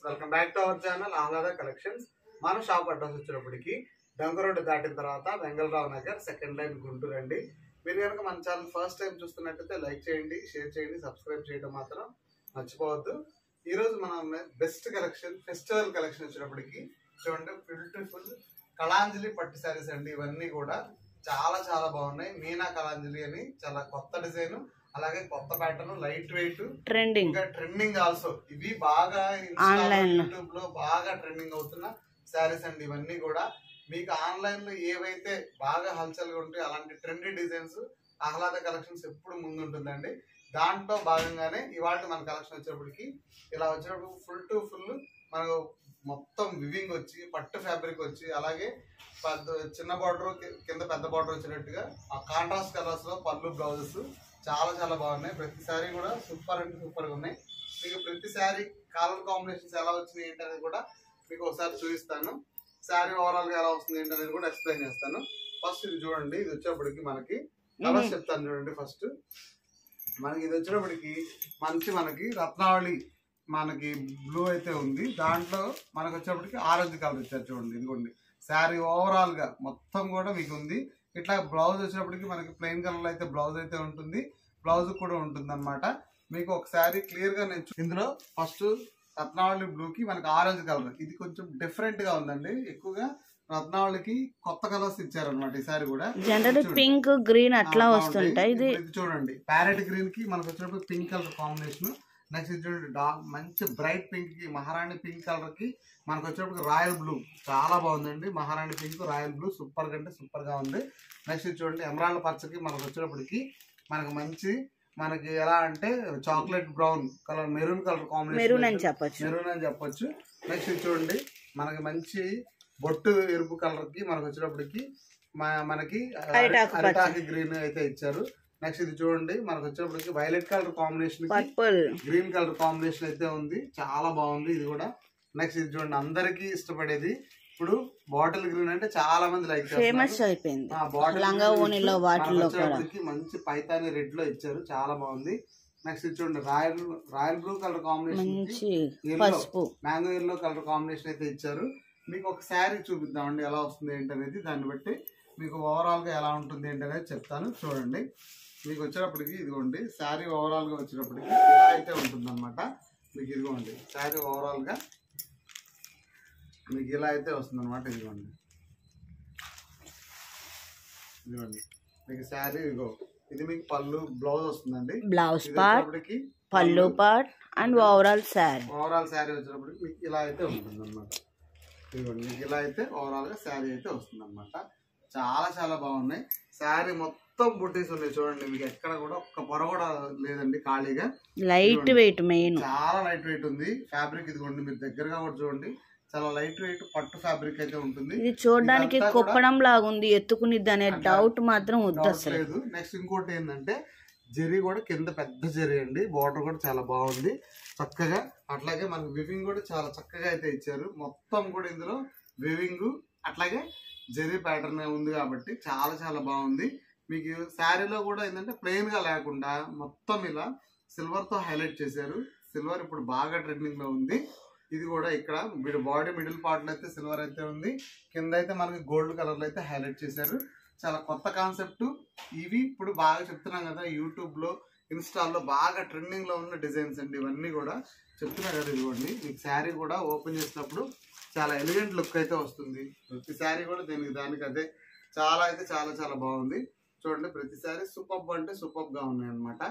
Welcome back to our channel Aahlada collections. మన shop address వచ్చేటప్పటికి డంక రోడ్డు దాటిన తర్వాత వెంగళరావు నగర్ సెకండ్ లైన్ గుంటూరు అండి. మీరు కనుక మన ఛానల్ ఫస్ట్ టైం చూస్తున్నట్టయితే లైక్ చేయండి, షేర్ చేయండి, సబ్స్క్రైబ్ చేయడం మాత్రం మర్చిపోవద్దు. ఈ రోజు మనం బెస్ట్ కలెక్షన్ ఫెస్టివల్ కలెక్షన్ వచ్చేటప్పటికి చూడండి, బ్యూటిఫుల్ కళాంజలి పట్టు శారీస్ అండి. ఇవన్నీ కూడా చాలా చాలా బాగున్నాయి. మీనా కళాంజలి అని చాలా కొత్త డిజైన్, అలాగే కొత్త pattern, light weight, trending also. ఇవి బాగా యూట్యూబ్ లో బాగా ట్రెండింగ్ అవుతున్న శారీస్ అండి. ఇవన్నీ కూడా మీకు ఆన్లైన్ లో ఏవైతే బాగా హల్చల్గా ఉంటాయో అలాంటి ట్రెండీ డిజైన్స్ ఆహ్లాద కలెక్షన్స్ ఎప్పుడు ముందు ఉంటుందండి. దాంట్లో భాగంగానే ఇవాళ మన కలెక్షన్ వచ్చేటప్పటికి ఇలా వచ్చేటప్పుడు ఫుల్ టు ఫుల్ మనకు మొత్తం వివింగ్ వచ్చి పట్టు ఫ్యాబ్రిక్ వచ్చి, అలాగే చిన్న బార్డర్ కింద పెద్ద బార్డర్ వచ్చేటట్టుగా ఆ కాంట్రాస్ట్ కలర్స్ లో పళ్ళు బ్లౌజెస్ చాలా చాలా బాగున్నాయి. ప్రతి శారీ కూడా సూపర్ అంటే సూపర్ గా ఉన్నాయి. మీకు ప్రతి శారీ కలర్ కాంబినేషన్స్ ఎలా వచ్చినాయి ఏంటి అనేది కూడా మీకు ఒకసారి చూపిస్తాను. శారీ ఓవరాల్ గా ఎలా వస్తుంది ఏంటి అనేది కూడా ఎక్స్ప్లెయిన్ చేస్తాను. ఫస్ట్ ఇది చూడండి, ఇది వచ్చేప్పటికి మనకి కలర్స్ చెప్తాను చూడండి. ఫస్ట్ మనకి ఇది వచ్చేటప్పటికి మనకి రత్నావళి మనకి బ్లూ అయితే ఉంది. దాంట్లో మనకు వచ్చేప్పటికి ఆరెంజ్ కలర్ ఇచ్చారు చూడండి. ఇదిగోండి శారీ ఓవరాల్ గా మొత్తం కూడా మీకు ఉంది. ఇట్లా బ్లౌజ్ వచ్చేటప్పటికి మనకి ప్లెయిన్ కలర్ అయితే బ్లౌజ్ అయితే ఉంటుంది, బ్లౌజ్ కూడా ఉంటుంది అనమాట. మీకు ఒక శారీ క్లియర్ గా నేను ఇందులో ఫస్ట్ రత్నావళి బ్లూ కి మనకి ఆరెంజ్ కలర్, ఇది కొంచెం డిఫరెంట్ గా ఉందండి. ఎక్కువగా రత్నావళికి కొత్త కలర్స్ ఇచ్చారనమాట. ఈ సారీ కూడా పింక్ గ్రీన్ అట్లా వస్తుంటాయి. ఇది చూడండి, ప్యారెట్ గ్రీన్ కి మనకు వచ్చినప్పుడు పింక్ కలర్ కాంబినేషన్. నెక్స్ట్ చూడండి, మంచి బ్రైట్ పింక్ కి మహారాణి పింక్ కలర్ కి మనకు వచ్చేటప్పుడు రాయల్ బ్లూ చాలా బాగుందండి. మహారాణి పింక్ రాయల్ బ్లూ సూపర్ కంటే సూపర్ గా ఉంది. నెక్స్ట్ చూడండి, ఎమరాల్డ్ పచ్చకి మనకు వచ్చేటప్పటికి మనకి ఎలా అంటే chocolate brown colour, maroon colour combination, maroon అని చెప్పొచ్చు. నెక్స్ట్ చూడండి, మనకి మంచి బొట్టు ఎరుపు కలర్ కి మనకు వచ్చేటప్పటికి మనకి అరిటాకి గ్రీన్ అయితే ఇచ్చారు. నెక్స్ట్ ఇది చూడండి, మనకు వచ్చేటప్పటికి violet colour combination, green colour combination అయితే ఉంది, చాలా బాగుంది ఇది కూడా. నెక్స్ట్ ఇది చూడండి, అందరికి ఇష్టపడేది ఇప్పుడు బాటిల్ గ్రీన్ అంటే చాలా మంది లైక్ ఫేమస్ అయిపోయింది. మంచి పైతాని రెడ్ లో ఇచ్చారు, చాలా బాగుంది. నెక్స్ట్ ఇది చూడండి, royal blue colour combination, mango yellow colour combination అయితే ఇచ్చారు. మీకు ఒక శారీ చూపిద్దామండి ఎలా వస్తుంది ఏంటనేది. దాన్ని బట్టి మీకు ఓవరాల్ గా ఎలా ఉంటుంది ఏంటనేది చెప్తాను చూడండి. మీకు వచ్చేటప్పటికి ఇదిగోండి శారీ ఓవరాల్ గా వచ్చేటప్పటికి ఇలా అయితే ఉంటుంది అనమాట. మీకు ఇదిగోండి శారీ ఓవరాల్ గా మీకు ఇలా అయితే వస్తుంది అనమాట. ఇదిగోండి మీకు శారీ ఇదిగో, ఇది మీకు పళ్ళు బ్లౌజ్ వస్తుందండి. బ్లౌజ్ పార్ట్, పళ్ళు పార్ట్ అండ్ ఓవరాల్ శారీ వచ్చేటప్పటికి మీకు ఇలా అయితే ఉంటుంది అనమాట. ఇదిగోండి మీకు ఇలా అయితే ఓవరాల్ గా శారీ అయితే వస్తుంది అనమాట. చాలా చాలా బాగున్నాయి. శారీ మొత్తం బుట్టీస్ ఉన్నాయి చూడండి. మీకు ఎక్కడ కూడా ఒక్క పొర కూడా లేదండి, ఖాళీగా. లైట్ వెయిట్, మెయిన్ చాలా లైట్ వెయిట్ ఉంది ఫ్యాబ్రిక్. ఇదిగోండి మీరు దగ్గరగా కూడా చూడండి, చాలా లైట్ వెయిట్ పట్టు ఫ్యాబ్రిక్ అయితే ఉంటుంది. ఇది చూడడానికి కొప్పడం లాగా ఉంది, ఎత్తుకునిద్ది అనే డౌట్ మాత్రం లేదు. నెక్స్ట్ ఇంకోటి ఏంటంటే జరీ కూడా కింద పెద్ద జరీ అండి, బార్డర్ కూడా చాలా బాగుంది చక్కగా. అట్లాగే మనకు వివింగ్ కూడా చాలా చక్కగా అయితే ఇచ్చారు. మొత్తం కూడా ఇందులో వివింగ్ అట్లాగే జరీ ప్యాటర్న్ ఉంది కాబట్టి చాలా చాలా బాగుంది. మీకు శారీలో కూడా ఏంటంటే ప్లెయిన్ గా లేకుండా మొత్తం ఇలా సిల్వర్ తో హైలైట్ చేశారు. సిల్వర్ ఇప్పుడు బాగా ట్రెండింగ్ లో ఉంది. ఇది కూడా ఇక్కడ బాడీ మిడిల్ పార్ట్ లో అయితే సిల్వర్ అయితే ఉంది, కింద అయితే మనకి గోల్డ్ కలర్ లో అయితే హైలైట్ చేశారు. చాలా కొత్త కాన్సెప్ట్ ఇవి. ఇప్పుడు బాగా చెప్తున్నాం కదా, యూట్యూబ్ లో ఇన్స్టాల్లో బాగా ట్రెండింగ్ లో ఉన్న డిజైన్స్ అండి ఇవన్నీ కూడా. చెప్తున్నా కదా, ఇదిగోండి మీకు శారీ కూడా ఓపెన్ చేసినప్పుడు చాలా ఎలిగెంట్ లుక్ అయితే వస్తుంది. ప్రతి శారీ కూడా దానికి అదే చాలా అయితే చాలా చాలా బాగుంది. చూడండి ప్రతి శారీ సూపర్ అంటే సూపర్ గా ఉన్నాయి అనమాట.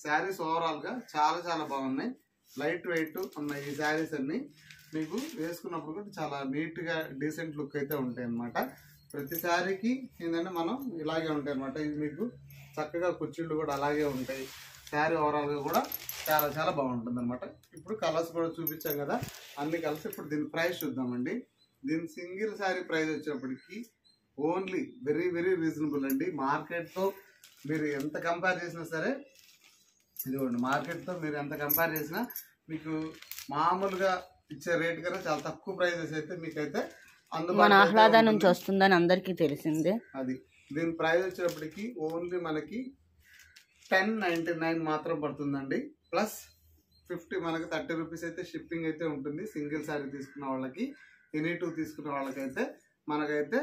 శారీస్ ఓవరాల్ గా చాలా చాలా బాగున్నాయి. లైట్ వెయిట్ ఉన్నాయి ఈ శారీస్ అన్ని. మీకు వేసుకున్నప్పుడు కూడా చాలా నీట్ గా డీసెంట్ లుక్ అయితే ఉంటాయి అనమాట. ప్రతి శారీకి ఏంటంటే మనం ఇలాగే ఉంటాయి అనమాట. ఇది మీకు చక్కగా కుర్చీళ్ళు కూడా అలాగే ఉంటాయి. శారీ ఓవరాల్ గా కూడా చాలా చాలా బాగుంటుంది అనమాట. ఇప్పుడు కలర్స్ కూడా చూపించాం కదా అన్ని కలర్స్. ఇప్పుడు దీని ప్రైస్ చూద్దామండి. దీని సింగిల్ శారీ ప్రైస్ వచ్చేప్పటికి ఓన్లీ వెరీ వెరీ రీజనబుల్ అండి. మార్కెట్తో మీరు ఎంత కంపేర్ చేసినా సరే, ఇదిగోండి మార్కెట్తో మీరు ఎంత కంపేర్ చేసినా మీకు మామూలుగా ఇచ్చే రేట్ కన్నా చాలా తక్కువ ప్రైజెస్ అయితే మీకైతే మన ఆహ్లాద నుంచి వస్తుందని అందరికీ తెలిసిందే. అది దీని ప్రైస్ వచ్చేటప్పటికి ఓన్లీ మనకి 1099 మాత్రం పడుతుందండి, ప్లస్ 50 మనకి 30 రూపీస్ అయితే షిప్పింగ్ అయితే ఉంటుంది. సింగిల్ శారీ తీసుకున్న వాళ్ళకి, ఎనీ 2 తీసుకున్న వాళ్ళకైతే మనకైతే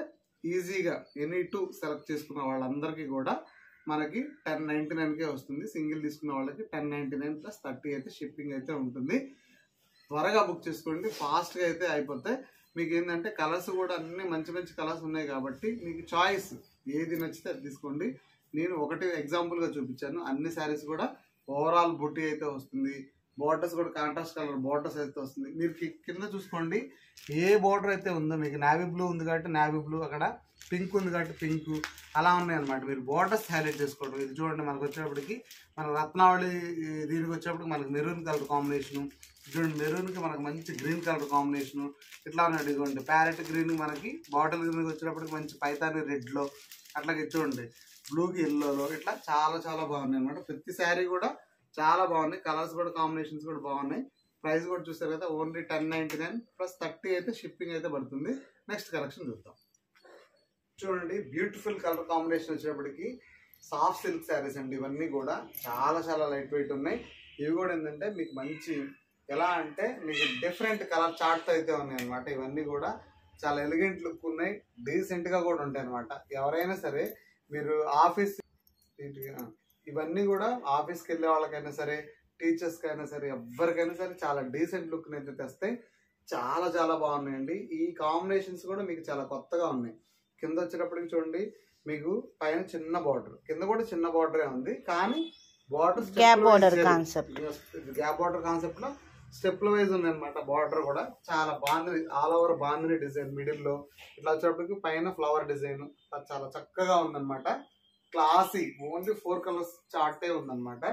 ఈజీగా ఎనీ 2 సెలెక్ట్ చేసుకున్న వాళ్ళందరికీ కూడా మనకి 1099కే వస్తుంది. సింగిల్ తీసుకున్న వాళ్ళకి 1099 ప్లస్ 30 అయితే షిప్పింగ్ అయితే ఉంటుంది. త్వరగా బుక్ చేసుకోండి, ఫాస్ట్గా అయితే అయిపోతాయి. మీకు ఏంటంటే కలర్స్ కూడా అన్ని మంచి మంచి కలర్స్ ఉన్నాయి కాబట్టి మీకు చాయిస్ ఏది నచ్చితే అది తీసుకోండి. నేను ఒకటి ఎగ్జాంపుల్గా చూపించాను. అన్ని శారీస్ కూడా ఓవరాల్ బుట్టి అయితే వస్తుంది. బార్డర్స్ కూడా కాంట్రాస్ట్ కలర్ బార్డర్స్ అయితే వస్తుంది. మీరు కింద చూసుకోండి, ఏ బార్డర్ అయితే ఉందో మీకు నావీ బ్లూ ఉంది కాబట్టి నావీ బ్లూ, అక్కడ పింక్ ఉంది కాబట్టి పింక్, అలా ఉన్నాయి అనమాట. మీరు బార్డర్స్ హైలైట్ చేసుకోవడం. ఇది చూడండి, మనకు వచ్చేటప్పటికి మన రత్నావళి దీనికి వచ్చేటప్పటికి మనకి మెరూన్ కలర్ కాంబినేషను, చూడండి మెరూన్కి మనకు మంచి గ్రీన్ కలర్ కాంబినేషను, ఇట్లా ఉన్నాడు. ఇదిగోండి ప్యారెట్ గ్రీన్, మనకి బాటిల్ గ్రీన్కి వచ్చేటప్పటికి మంచి పైతాని రెడ్లో, అట్లాగే చూడండి బ్లూకి ఎల్లోలో, ఇట్లా చాలా చాలా బాగున్నాయి అనమాట. ప్రతి శారీ కూడా చాలా బాగున్నాయి. కలర్స్ కూడా కాంబినేషన్స్ కూడా బాగున్నాయి. ప్రైస్ కూడా చూస్తారు కదా, ఓన్లీ 1099 ప్లస్ 30 అయితే షిప్పింగ్ అయితే పడుతుంది. నెక్స్ట్ కలెక్షన్ చూద్దాం. చూడండి బ్యూటిఫుల్ కలర్ కాంబినేషన్ వచ్చేటప్పటికి సాఫ్ట్ సిల్క్ శారీస్ అండి. ఇవన్నీ కూడా చాలా చాలా లైట్ వెయిట్ ఉన్నాయి. ఇవి కూడా ఏంటంటే మీకు మంచి ఎలా అంటే మీకు డిఫరెంట్ కలర్ చార్ట్స్ అయితే ఉన్నాయి అనమాట. ఇవన్నీ కూడా చాలా ఎలిగెంట్ లుక్ ఉన్నాయి, డీసెంట్గా కూడా ఉంటాయి అనమాట. ఎవరైనా సరే మీరు ఆఫీస్, ఇవన్నీ కూడా ఆఫీస్కి వెళ్ళే వాళ్ళకైనా సరే, టీచర్స్కి అయినా సరే, ఎవరికైనా సరే చాలా డీసెంట్ లుక్ని అయితే తెస్తాయి. చాలా చాలా బాగున్నాయండి. ఈ కాంబినేషన్స్ కూడా మీకు చాలా కొత్తగా ఉన్నాయి. కింద వచ్చేటప్పటికి చూడండి, మీకు పైన చిన్న బార్డర్, కింద కూడా చిన్న బార్డరే ఉంది, కానీ border gap border concept, gap border concept లో స్టెప్ల వైజ్ ఉంది అనమాట. బార్డర్ కూడా చాలా బాగుంది, ఆల్ ఓవర్ బాగుంది డిజైన్. మిడిల్ లో ఇట్లా వచ్చేటప్పటికి పైన ఫ్లవర్ డిజైన్ చాలా చక్కగా ఉందన్నమాట. క్లాసీ, ఓన్లీ 4 కలర్స్ చార్టే ఉందన్నమాట.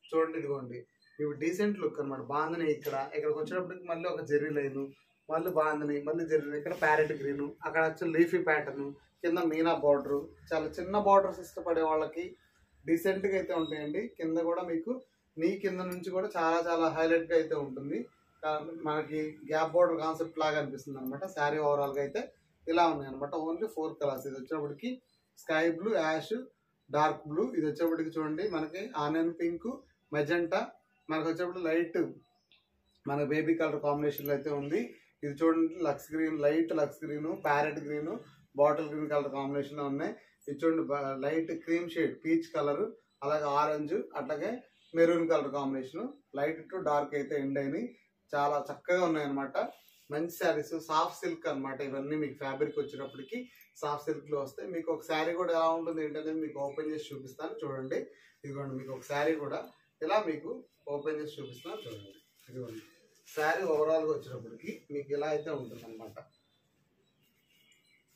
చూడండి ఇదిగోండి, ఇవి డీసెంట్ లుక్ అనమాట. బాగుంది. ఇక్కడికి వచ్చేటప్పటికి మళ్ళీ ఒక జెర్రీ లైన్, మళ్ళీ బాగుంది, మళ్ళీ జెర్రీ, ఇక్కడ ప్యారెట్ గ్రీన్, అక్కడ వచ్చి లీఫీ ప్యాటర్న్, కింద మీనా బార్డర్. చాలా చిన్న బార్డర్స్ ఇష్టపడే వాళ్ళకి డీసెంట్గా అయితే ఉంటాయండి. కింద కూడా మీకు నీ కింద నుంచి కూడా చాలా చాలా హైలైట్గా అయితే ఉంటుంది. మనకి గ్యాప్ బార్డర్ కాన్సెప్ట్ లాగా అనిపిస్తుంది అనమాట. శారీ ఓవరాల్గా అయితే ఇలా ఉన్నాయి అనమాట. Only 4 colours. ఇది వచ్చేటప్పటికి sky blue, ash, dark blue. ఇది వచ్చేప్పటికి చూడండి మనకి ఆనియన్ పింక్, మెజెంటా, మనకు వచ్చేప్పుడు లైట్ మన బేబీ కలర్ కాంబినేషన్లో అయితే ఉంది. ఇది చూడండి lux green, light lux green, parrot green, bottle green colour కాంబినేషన్లో ఉన్నాయి. ఇది చూడండి light cream shade peach colour, అలాగే ఆరెంజ్, అట్లాగే maroon colour combination, light to dark అయితే ఎండ్ అయినాయి. చాలా చక్కగా ఉన్నాయన్నమాట. మంచి శారీస్, సాఫ్ట్ సిల్క్ అనమాట. ఇవన్నీ మీకు ఫ్యాబ్రిక్ వచ్చేటప్పటికి సాఫ్ట్ సిల్క్ లో వస్తాయి. మీకు ఒక శారీ కూడా ఎలా ఉంటుంది ఏంటంటే మీకు ఓపెన్ చేసి చూపిస్తాను చూడండి. ఇదిగోండి మీకు ఒక శారీ కూడా ఇలా మీకు ఓపెన్ చేసి చూపిస్తాను చూడండి. ఇదిగోండి శారీ ఓవరాల్ గా వచ్చేటప్పటికి మీకు ఇలా అయితే ఉంటుంది అనమాట.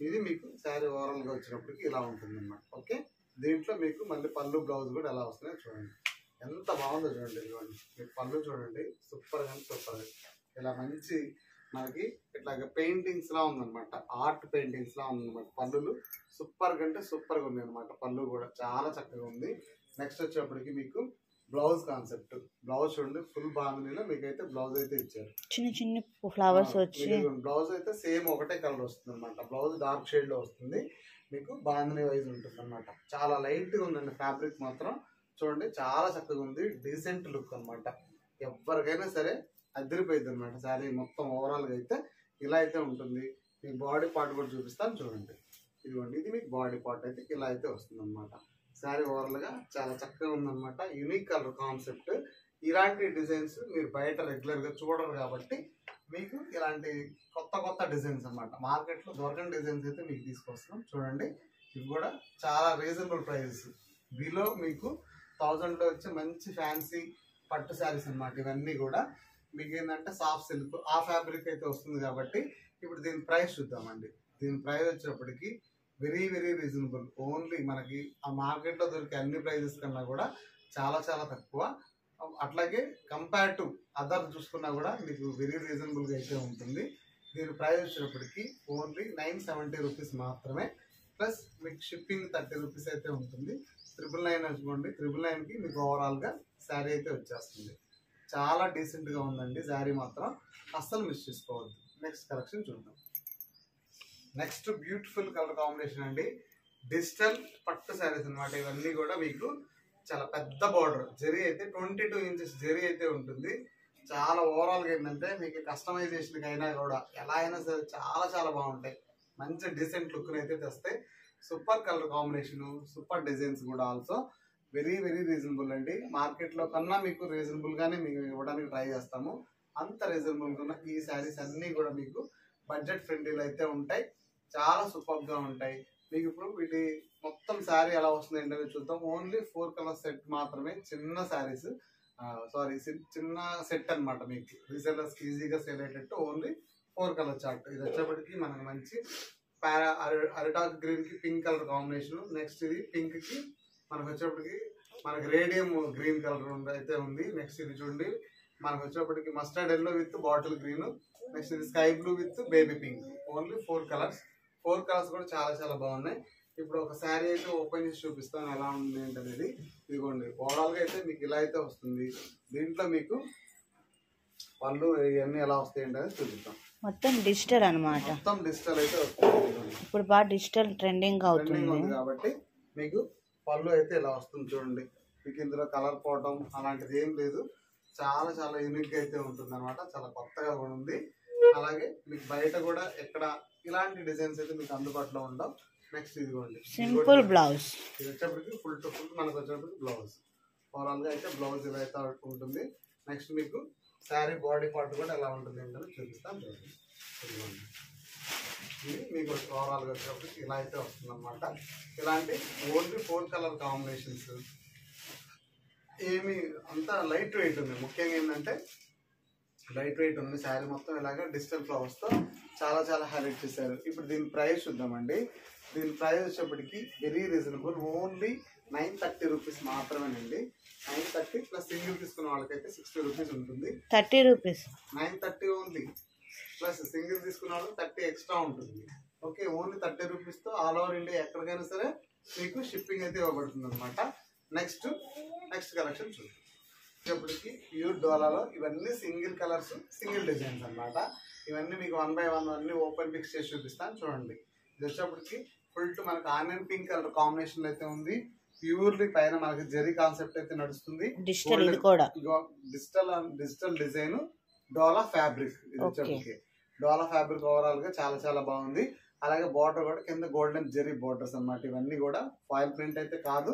ఇది మీకు శారీ ఓవరాల్ గా వచ్చినప్పటికి ఇలా ఉంటుంది అనమాట. ఓకే, దీంట్లో మీకు మళ్ళీ పళ్ళు బ్లౌజ్ కూడా ఎలా వస్తున్నాయో చూడండి. ఎంత బాగుందో చూడండి. ఇదిగోండి మీకు పళ్ళు చూడండి, సూపర్ గా సూపర్ గా ఇలా మంచి మనకి ఇట్లాగా పెయింటింగ్స్ లా ఉందన్నమాట. ఆర్ట్ పెయింటింగ్స్ లా ఉందన్నమాట. పళ్ళులు సూపర్ గా అంటే సూపర్ గా ఉంది అనమాట. పళ్ళు కూడా చాలా చక్కగా ఉంది. నెక్స్ట్ వచ్చేప్పటికి మీకు బ్లౌజ్ కాన్సెప్ట్. బ్లౌజ్ చూడండి ఫుల్ బాగుంది. మీకు అయితే బ్లౌజ్ అయితే ఇచ్చారు, చిన్న చిన్న ఫ్లవర్స్ వచ్చి. బ్లౌజ్ అయితే సేమ్ ఒకటే కలర్ వస్తుంది అనమాట. బ్లౌజ్ డార్క్ షేడ్ లో వస్తుంది. మీకు బాంధనీ వైజ్ ఉంటుంది అనమాట. చాలా లైట్ గా ఉందండి. ఫ్యాబ్రిక్ మాత్రం చూడండి చాలా చక్కగా ఉంది. డీసెంట్ లుక్ అనమాట. ఎవరికైనా సరే అదిరిపోయింది అనమాట. శారీ మొత్తం ఓవరాల్ గా అయితే ఇలా అయితే ఉంటుంది. మీకు బాడీ పార్ట్ కూడా చూపిస్తాను చూడండి. ఇదిగోండి ఇది మీకు బాడీ పార్ట్ అయితే ఇలా అయితే వస్తుంది అనమాట. శారీ ఓవరాల్ గా చాలా చక్కగా ఉందన్నమాట. Unique colour concept. ఇలాంటి డిజైన్స్ మీరు బయట రెగ్యులర్ గా చూడరు కాబట్టి మీకు ఇలాంటి కొత్త కొత్త డిజైన్స్ అనమాట. మార్కెట్ లో దొరకని డిజైన్స్ అయితే మీకు తీసుకొస్తున్నాం చూడండి. ఇవి కూడా చాలా రీజనబుల్ ప్రైజెస్. బిలో మీకు 1000 లో వచ్చే మంచి ఫ్యాన్సీ పట్టు శారీస్ అనమాట. ఇవన్నీ కూడా మీకు ఏంటంటే సాఫ్ట్ సిల్క్ ఆ ఫ్యాబ్రిక్ అయితే వస్తుంది కాబట్టి ఇప్పుడు దీని ప్రైస్ చూద్దామండి. దీని ప్రైస్ వచ్చేటప్పటికి వెరీ వెరీ రీజనబుల్. ఓన్లీ మనకి ఆ మార్కెట్లో దొరికే అన్ని ప్రైజెస్ కన్నా కూడా చాలా చాలా తక్కువ. అట్లాగే కంపేర్ టు అదర్ చూసుకున్నా కూడా మీకు వెరీ రీజనబుల్గా అయితే ఉంటుంది. దీని ప్రైస్ వచ్చేటప్పటికి ఓన్లీ 970 రూపీస్ మాత్రమే. ప్లస్ మీకు షిప్పింగ్ 30 రూపీస్ అయితే ఉంటుంది. 999 అనుకోండి. 999కి మీకు ఓవరాల్గా శారీ అయితే వచ్చేస్తుంది. చాలా డీసెంట్గా ఉందండి శారీ మాత్రం, అస్సలు మిస్ చేసుకోవద్దు. నెక్స్ట్ కలెక్షన్ చూద్దాం. నెక్స్ట్ బ్యూటిఫుల్ కలర్ కాంబినేషన్ అండి. డిజిటల్ పట్టు శారీస్ అనమాట. ఇవన్నీ కూడా మీకు చాలా పెద్ద బార్డర్ జరీ అయితే 22 ఇంచెస్ జరీ అయితే ఉంటుంది. చాలా ఓవరాల్గా ఏంటంటే మీకు కస్టమైజేషన్ అయినా కూడా ఎలా అయినా సరే చాలా చాలా బాగుంటాయి. మంచి డీసెంట్ లుక్ అయితే తెస్తాయి. Super colour combination, super designs కూడా ఆల్సో వెరీ వెరీ రీజనబుల్ అండి. మార్కెట్లో కన్నా మీకు రీజనబుల్ గానే మీకు ఇవ్వడానికి ట్రై చేస్తాము. అంత రీజనబుల్ ఉన్న ఈ శారీస్ అన్నీ కూడా మీకు బడ్జెట్ ఫ్రెండ్లీలో అయితే ఉంటాయి. చాలా సూపర్ గా ఉంటాయి. మీకు ఇప్పుడు వీటి మొత్తం శారీ ఎలా వస్తుంది ఏంటనే చూద్దాం. ఓన్లీ 4 కలర్ సెట్ మాత్రమే, చిన్న శారీస్, సారీ చిన్న సెట్ అన్నమాట. మీకు రీసెల్లర్స్ ఈజీగా సేల్ అయ్యేటట్టు ఓన్లీ 4 కలర్ చార్ట్. ఇది వచ్చేప్పటికి మనకు మంచి అరిటాక్ గ్రీన్ కి పింక్ కలర్ కాంబినేషన్. నెక్స్ట్ ఇది పింక్ కి మనకు వచ్చేప్పటికి మనకి రేడియం గ్రీన్ కలర్ అయితే ఉంది. నెక్స్ట్ ఇది చూడండి మనకు వచ్చేప్పటికి mustard yellow with bottle green. Next ఇది sky blue with baby pink. Only 4 colours. 4 colours కూడా చాలా చాలా బాగున్నాయి. ఇప్పుడు ఒక శారీ అయితే ఓపెన్ చేసి చూపిస్తాను ఎలా ఉంది ఏంటనేది. ఇదిగోండి ఓవరాల్ గా అయితే మీకు ఇలా అయితే వస్తుంది. దీంట్లో మీకు పళ్ళు ఇవన్నీ ఎలా వస్తాయి ఏంటనేది చూపిస్తాం. మొత్తం డిజిటల్ అన్నమాట. మొత్తం డిజిటల్ అయితే వస్తుంది. ఇప్పుడు బాగా డిజిటల్ ట్రెండింగ్ అవుతుంది కాబట్టి మీకు పళ్ళు అయితే ఇలా వస్తుంది చూడండి. మీకు ఇందులో కలర్ పోవటం అలాంటిది ఏం లేదు. చాలా చాలా యూనిక్ గా అయితే ఉంటుంది అనమాట. చాలా కొత్తగా కూడా ఉంది. అలాగే మీకు బయట కూడా ఎక్కడ ఇలాంటి డిజైన్స్ అయితే మీకు అందుబాటులో ఉండవు. నెక్స్ట్ ఇదిగోండి సింపుల్ బ్లౌజ్. ఇది వచ్చేప్పటికి ఫుల్ టు ఫుల్ మనకు వచ్చేప్పటికి బ్లౌజ్. ఓవరాల్ గా అయితే బ్లౌజ్ ఇలా అయితే ఉంటుంది. నెక్స్ట్ మీకు శారీ బాడీ పార్ట్ కూడా ఎలా ఉంటుంది ఏంటో చూపిస్తాను చూడండి. ఇదిగోండి ఇది మీకు ఓవరాల్ గా వచ్చేప్పటికి ఇలా అయితే వస్తుంది అనమాట. ఇలాంటి ఓన్లీ 4 కలర్ కాంబినేషన్స్. ఏమి అంతా లైట్ వెయిట్ ఉంది. ముఖ్యంగా ఏంటంటే లైట్ వెయిట్ ఉంది. శారీ మొత్తం ఇలాగా డిజిటల్ ఫ్లవర్స్ తో చాలా చాలా హైలైట్ చేశారు. ఇప్పుడు దీని ప్రైస్ చూద్దామండి. దీని ప్రైస్ వచ్చేప్పటికి వెరీ రీజనబుల్. ఓన్లీ 930 రూపీస్ మాత్రమేనండి. 930 ప్లస్ సింగిల్ తీసుకున్న వాళ్ళకైతే 60 రూపీస్ ఉంటుంది. 30 రూపీస్ 930 ఓన్లీ. ప్లస్ సింగిల్ తీసుకున్న వాళ్ళకి 30 ఎక్స్ట్రా ఉంటుంది. ఓకే, ఓన్లీ 30 రూపీస్ తో ఆల్ ఓవర్ ఇండియా ఎక్కడికైనా సరే మీకు షిప్పింగ్ అయితే ఇవ్వబడుతుంది అనమాట. నెక్స్ట్ కలెక్షన్ చూద్దాం. వచ్చేప్పటికి ప్యూర్ డోలాలో ఇవన్నీ సింగిల్ కలర్స్, సింగిల్ డిజైన్స్ అన్నమాట. ఇవన్నీ మీకు 1 బై 1 అన్ని ఓపెన్ పిక్స్ చేసి చూపిస్తాను చూడండి. ఇది వచ్చేప్పటికి ఫుల్ టు మనకు ఆనియన్ పింక్ కలర్ కాంబినేషన్ అయితే ఉంది. ప్యూర్లీ పైన మనకి జెరీ కాన్సెప్ట్ అయితే నడుస్తుంది. డిజిటల్ ఇది కూడా డిజిటల్ డిజైన్ డోలా ఫ్యాబ్రిక్. ఇది వచ్చేప్పటికి డోలా ఫ్యాబ్రిక్ ఓవరాల్ గా చాలా చాలా బాగుంది. అలాగే బార్డర్ కూడా కింద గోల్డెన్ జెరీ బార్డర్స్ అన్నమాట. ఇవన్నీ కూడా ఫాయిల్ ప్రింట్ అయితే కాదు,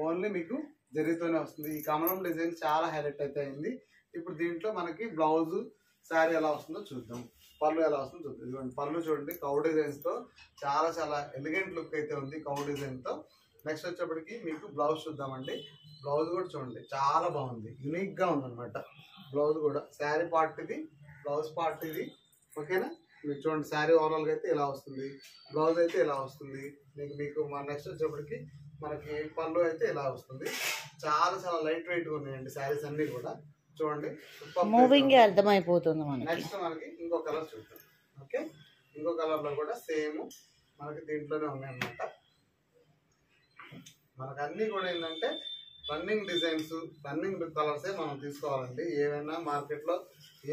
ఓన్లీ మీకు జరీతోనే వస్తుంది. ఈ కమలం డిజైన్ చాలా హైలైట్ అయితే అయింది. ఇప్పుడు దీంట్లో మనకి బ్లౌజ్ శారీ ఎలా వస్తుందో చూద్దాం. పళ్ళు ఎలా వస్తుందో చూద్దాం. ఇదిగోండి పళ్ళు చూడండి కౌ డిజైన్స్ తో చాలా చాలా ఎలిగెంట్ లుక్ అయితే ఉంది కౌ డిజైన్ తో. నెక్స్ట్ వచ్చేప్పటికి మీకు బ్లౌజ్ చూద్దామండి. బ్లౌజ్ కూడా చూడండి చాలా బాగుంది, యూనిక్ గా ఉందన్నమాట. బ్లౌజ్ కూడా శారీ పార్ట్ ఇది, బ్లౌజ్ పార్ట్ ఇది. ఓకేనా, మీకు చూడండి శారీ ఓవరాల్ గా అయితే ఇలా వస్తుంది, బ్లౌజ్ అయితే ఇలా వస్తుంది. మీకు నెక్స్ట్ వచ్చేప్పటికి మనకి పళ్ళు అయితే ఇలా వస్తుంది. చాలా చాలా లైట్ వెయిట్ గా ఉన్నాయండి శారీస్ అన్ని కూడా. చూడండి మూవింగ్ అర్థమైపోతుంది మనకి. నెక్స్ట్ మనకి ఇంకో కలర్ చూద్దాం. ఓకే, ఇంకో కలర్ లో కూడా సేమ్ మనకి దీంట్లోనే ఉన్నాయి అన్నమాట. మనకు అన్ని కూడా ఏంటంటే రన్నింగ్ డిజైన్స్, రన్నింగ్ కలర్సే మనం తీసుకోవాలండి. ఏవైనా మార్కెట్ లో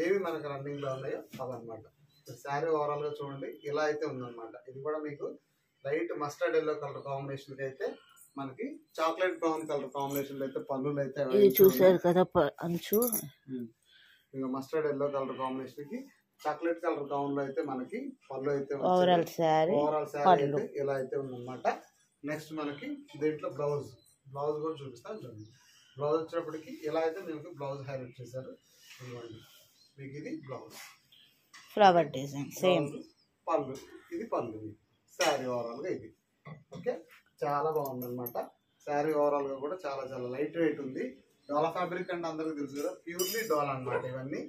ఏవి మనకు రన్నింగ్ లో ఉన్నాయో అవన్నమాట. శారీ ఓవరాల్ గా చూడండి ఇలా అయితే ఉందన్నమాట. ఇది కూడా మీకు light mustard yellow colour combination అయితే మనకి చాక్లెట్ బ్రౌన్ కలర్ కాంబినేషన్ అయితే పళ్ళులు అయితే చూసారు కదా అంచు. ఇంకా మస్టర్డ్ ఎల్లో కలర్ కాంబినేషన్ కి చాక్లెట్ కలర్ గౌన్ లో అయితే మనకి పళ్ళు అయితే ఓవరాల్ శారీ అయితే ఇలా అయితే ఉందన్నమాట. నెక్స్ట్ మనకి దీంట్లో బ్లౌజ్ కూడా చూపిస్తాను చూడండి. బ్లౌజ్ వచ్చేటప్పటికి ఇలా అయితే మీకు బ్లౌజ్ హైలైట్ చేశారు. మీకు ఇది బ్లౌజ్ ఫ్లవర్ డిజైన్ సేమ్. పళ్ళు ఇది పళ్ళు, శారీ ఓవరాల్ గా ఇది. ఓకే, చాలా బాగుంది అనమాట. శారీ ఓవరాల్ గా కూడా చాలా చాలా లైట్ వెయిట్ ఉంది. డోలా ఫ్యాబ్రిక్ అంటే అందరికి తెలుసు కదా, ప్యూర్లీ డోలా అనమాట. ఇవన్నీ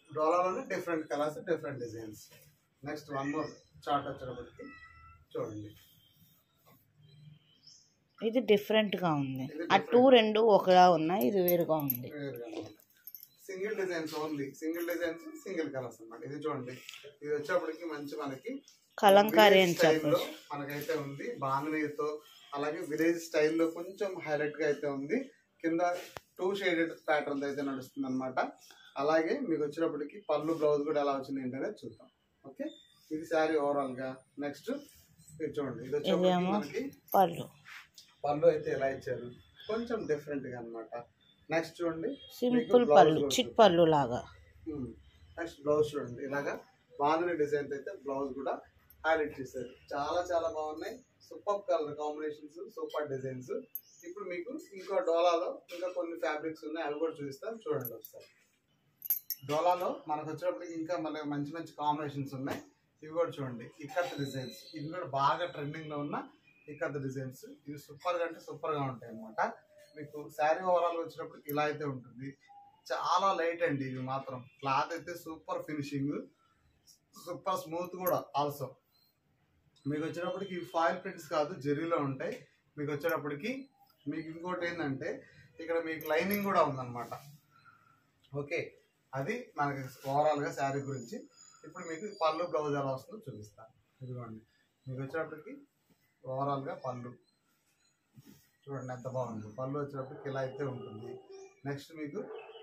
డోలాలోనే different colours, different designs. Next one more chart వచ్చేటప్పటికి చూడండి. ఇది డిఫరెంట్ గా ఉంది. ఆ రెండు ఒకలా ఉన్నాయి, ఇది వేరుగా ఉంది. Single designs only, single designs, single colours అన్నమాట. ఇది చూడండి, ఇది వచ్చేప్పటికి మంచి మనకి కలంకారీ అని స్టైల్లో మనకైతే ఉంది. బాంధనీతో అలాగే విలేజ్ స్టైల్లో కొంచెం హైలైట్ గా అయితే ఉంది. కింద 2 షేడెడ్ ప్యాటర్న్ అయితే నడుస్తుంది అనమాట. అలాగే మీకు వచ్చినప్పటికి పళ్ళు బ్లౌజ్ కూడా ఎలా వచ్చింది ఏంటనే చూద్దాం. ఓకే, ఇది శారీ ఓవరాల్ గా. నెక్స్ట్ ఇది చూడండి, ఇది వచ్చేప్పటికి మనకి పళ్ళు అయితే ఎలా ఇచ్చారు, కొంచెం డిఫరెంట్ గా అనమాట. నెక్స్ట్ చూడండి సింపుల్ పళ్ళు, చిట్ పళ్ళు లాగా. నెక్స్ట్ బ్లౌజ్ చూడండి, ఇలాగా బాగుంది డిజైన్ అయితే బ్లౌజ్ కూడా హైలైట్ చేశారు. చాలా చాలా బాగున్నాయి, super colour combinations, super designs. ఇప్పుడు మీకు ఇంకో డోలాలో ఇంకా కొన్ని ఫ్యాబ్రిక్స్ ఉన్నాయి, అవి కూడా చూపిస్తాను చూడండి ఒకసారి. డోలాలో మనకు వచ్చేటప్పటికి ఇంకా మన మంచి మంచి కాంబినేషన్స్ ఉన్నాయి, ఇవి కూడా చూడండి. ఇక్కత్ డిజైన్స్, ఇవి కూడా బాగా ట్రెండింగ్లో ఉన్న ఇక్కత్ డిజైన్స్. ఇవి సూపర్గా అంటే సూపర్గా ఉంటాయి అన్నమాట. మీకు శారీ ఓవరాల్ వచ్చినప్పటికి ఇలా అయితే ఉంటుంది. చాలా లైట్ అండి, ఇవి మాత్రం క్లాత్ అయితే సూపర్ ఫినిషింగ్, సూపర్ స్మూత్ కూడా ఆల్సో. మీకు వచ్చేటప్పటికి ఇవి ఫాయిల్ ప్రింట్స్ కాదు, జెరీలో ఉంటాయి. మీకు వచ్చేటప్పటికి మీకు ఇంకోటి ఏంటంటే ఇక్కడ మీకు లైనింగ్ కూడా ఉందన్నమాట. ఓకే, అది మనకి ఓవరాల్గా శారీ గురించి. ఇప్పుడు మీకు పళ్ళు బ్లౌజ్ ఎలా వస్తుందో చూపిస్తాను. ఇదిగోండి, మీకు వచ్చేటప్పటికి ఓవరాల్గా పళ్ళు చూడండి ఎంత బాగుంది. పళ్ళు వచ్చేటప్పటికి ఇలా అయితే ఉంటుంది. నెక్స్ట్ మీకు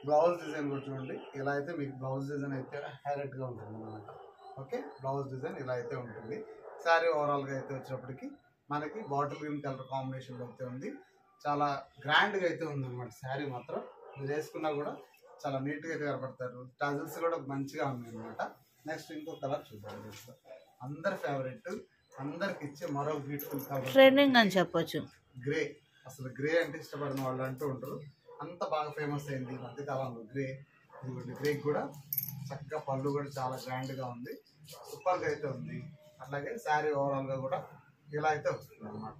బ్లౌజ్ డిజైన్ కూడా చూడండి, ఇలా అయితే మీకు బ్లౌజ్ డిజైన్ అయితే హైలైట్గా ఉంటుంది అన్నమాట. ఓకే, బ్లౌజ్ డిజైన్ ఇలా అయితే ఉంటుంది. శారీ ఓవరాల్గా అయితే వచ్చేటప్పటికి మనకి బాటిల్ గ్రీన్ కలర్ కాంబినేషన్లో అయితే ఉంది. చాలా గ్రాండ్గా అయితే ఉందన్నమాట శారీ మాత్రం. మీరు వేసుకున్నా కూడా చాలా నీట్గా అయితే కనపడతారు. టజల్స్ కూడా మంచిగా ఉన్నాయి అన్నమాట. నెక్స్ట్ ఇంకో కలర్ చూద్దాం, అందరి ఫేవరెట్, అందరికి ఇచ్చే మరో బ్యూటిఫుల్ కలర్, ట్రెండింగ్ అని చెప్పొచ్చు, గ్రే. అసలు గ్రే అంటే ఇష్టపడిన వాళ్ళు అంటూ ఉంటారు, అంత బాగా ఫేమస్ అయింది ఈ మధ్యకాలంలో గ్రే. ఇదిగోండి, గ్రే కూడా చక్కగా పళ్ళు కూడా చాలా గ్రాండ్గా ఉంది, సూపర్గా అయితే ఉంది. అట్లాగే శారీ ఓవరాల్గా కూడా ఇలా అయితే వస్తుంది అనమాట.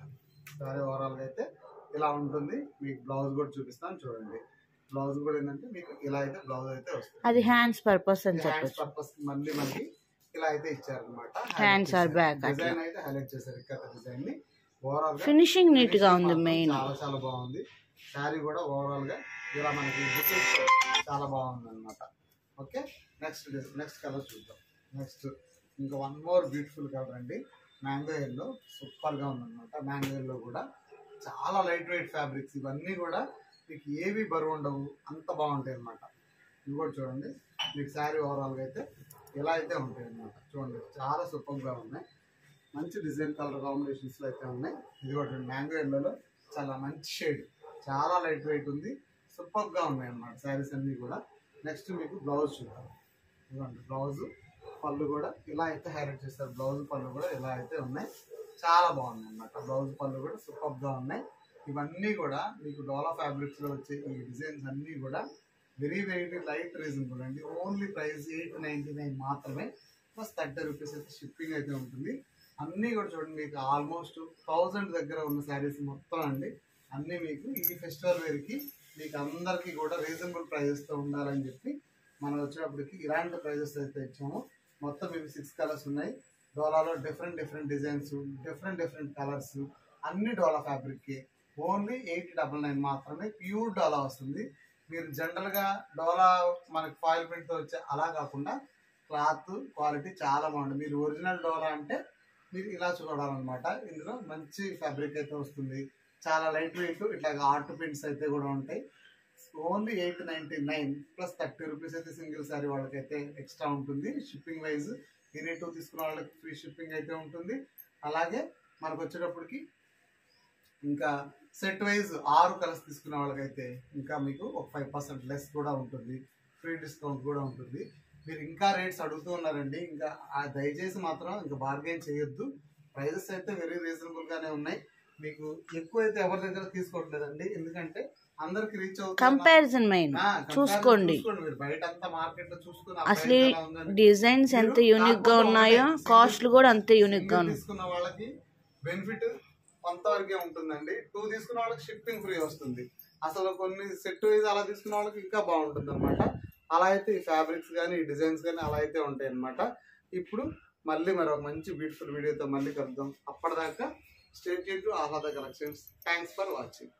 శారీ ఓవరాల్గా అయితే ఇలా ఉంటుంది. మీకు బ్లౌజ్ కూడా చూపిస్తాను చూడండి. బ్లౌజ్ కూడా ఏంటంటే మీకు ఇలా అయితే బ్లౌజ్ అయితే వస్తుంది. అది హ్యాండ్స్ పర్పస్ అని చెప్పొచ్చు. హ్యాండ్స్ పర్పస్ మళ్ళీ మనకి ఇలా అయితే ఇచ్చారనమాట. హ్యాండ్స్ ఆర్ బ్యాక్ డిజైన్ అయితే హైలైట్ చేశారు ఇక్కడ డిజైన్ ని. ఓవరాల్ ఫినిషింగ్ నీట్ గా ఉంది, మెయిన్ చాలా చాలా బాగుంది. శారీ కూడా ఓవరాల్ గా ఇలా మనకి బుకింగ్ చాలా బాగుంది అనమాట. ఓకే, నెక్స్ట్ కలర్ చూద్దాం. నెక్స్ట్ ఇంకా వన్ మోర్ బ్యూటిఫుల్ కలర్ అండి, మ్యాంగో ఎల్లో. సూపర్ గా ఉందన్నమాట. మ్యాంగో ఎల్లో కూడా చాలా లైట్ వెయిట్ ఫ్యాబ్రిక్స్, ఇవన్నీ కూడా మీకు ఏవి బరువు ఉండవు, అంత బాగుంటాయి అనమాట. ఇవి కూడా చూడండి, మీకు శారీ ఓవరాల్గా అయితే ఇలా అయితే ఉంటాయి అనమాట. చూడండి, చాలా సూపర్గా ఉన్నాయి, మంచి డిజైన్ కలర్ కాంబినేషన్స్లో అయితే ఉన్నాయి. ఇది కూడా మ్యాంగో ఎల్లోలో చాలా మంచి షేడ్, చాలా లైట్ వెయిట్ ఉంది, సూపర్గా ఉన్నాయి అన్నమాట శారీస్ అన్నీ కూడా. నెక్స్ట్ మీకు బ్లౌజ్ చూద్దాం. ఇదిగోండి, బ్లౌజ్ పళ్ళు కూడా ఇలా అయితే హైలైట్ చేస్తారు. బ్లౌజ్ పళ్ళు కూడా ఇలా అయితే ఉన్నాయి, చాలా బాగున్నాయి అన్నమాట. బ్లౌజ్ పళ్ళు కూడా సూపర్గా ఉన్నాయి. ఇవన్నీ కూడా మీకు డోలా ఫ్యాబ్రిక్స్లో వచ్చే ఈ డిజైన్స్ అన్నీ కూడా వెరీ వెరీ లైట్ రీజనబుల్ అండి. ఓన్లీ ప్రైస్ 899 మాత్రమే, ప్లస్ 30 రూపీస్ అయితే షిప్పింగ్ అయితే ఉంటుంది. అన్నీ కూడా చూడండి, మీకు ఆల్మోస్ట్ 1000 దగ్గర ఉన్న శారీస్ మొత్తం అండి అన్నీ మీకు ఈ ఫెస్టివల్ వేర్కి మీకు అందరికీ కూడా రీజనబుల్ ప్రైజెస్తో ఉండాలని చెప్పి మనం వచ్చేటప్పటికి ఇలాంటి ప్రైజెస్ అయితే ఇచ్చాము. మొత్తం ఇవి 6 కలర్స్ ఉన్నాయి. డోలాలో డిఫరెంట్ డిజైన్స్, డిఫరెంట్ కలర్స్, అన్ని డోలా ఫ్యాబ్రిక్కి ఓన్లీ 899 మాత్రమే ప్యూర్ డోలా వస్తుంది. మీరు జనరల్గా డోలా మనకి ఫాయిల్ ప్రింట్తో వచ్చే అలా కాకుండా క్లాత్ క్వాలిటీ చాలా బాగుంటుంది. మీరు ఒరిజినల్ డోలా అంటే మీరు ఇలా చూడాలన్నమాట. ఇందులో మంచి ఫ్యాబ్రిక్ అయితే వస్తుంది, చాలా లైట్ వెయిట్. ఇట్లా ఆర్ట్ ప్రింట్స్ అయితే కూడా ఉంటాయి. ఓన్లీ 899 ప్లస్ 30 రూపీస్ అయితే సింగిల్ శారీ వాళ్ళకైతే ఎక్స్ట్రా ఉంటుంది. షిప్పింగ్ వైజ్ యూనిట్ 2 తీసుకున్న వాళ్ళకి ఫ్రీ షిప్పింగ్ అయితే ఉంటుంది. అలాగే మనకు వచ్చేటప్పటికి ఇంకా సెట్ వైజ్ 6 కలర్స్ తీసుకున్న వాళ్ళకైతే ఇంకా మీకు ఒక 5% లెస్ కూడా ఉంటుంది, ఫ్రీ డిస్కౌంట్ కూడా ఉంటుంది. మీరు ఇంకా రేట్స్ అడుగుతూ ఉన్నారండి, ఇంకా దయచేసి మాత్రం ఇంకా బార్గెన్ చేయొద్దు. ప్రైజెస్ అయితే వెరీ రీజనబుల్గానే ఉన్నాయి. మీకు ఎక్కువ అయితే ఎవరి దగ్గర తీసుకోవట్లేదండి, ఎందుకంటే అందరికి రీచ్ అవుతుంది. కంపారిజన్ మెయిన్ చూసుకోండి. మీరు బయట అంతా మార్కెట్ లో చూసుకుని అసలు డిజైన్స్ ఎంత యూనిక్ గా ఉన్నాయో, కాస్ట్ కూడా అంతే యూనిక్ గా ఉన్నాయి. తీసుకున్న వాళ్ళకి బెనిఫిట్ కొంతవరకే ఉంటుందండి. 2 తీసుకున్న వాళ్ళకి షిప్పింగ్ ఫ్రీ వస్తుంది. అసలు కొన్ని సెట్ వైజ్ అలా తీసుకున్న వాళ్ళకి ఇంకా బాగుంటుంది అనమాట. అలా అయితే ఈ ఫ్యాబ్రిక్స్ కానీ ఈ డిజైన్స్ కానీ అలా అయితే ఉంటాయి అనమాట. ఇప్పుడు మళ్ళీ మరొక మంచి బ్యూటిఫుల్ వీడియోతో మళ్ళీ కలుద్దాం. అప్పటిదాకా stay tuned to Aahlada collections. Thanks for watching.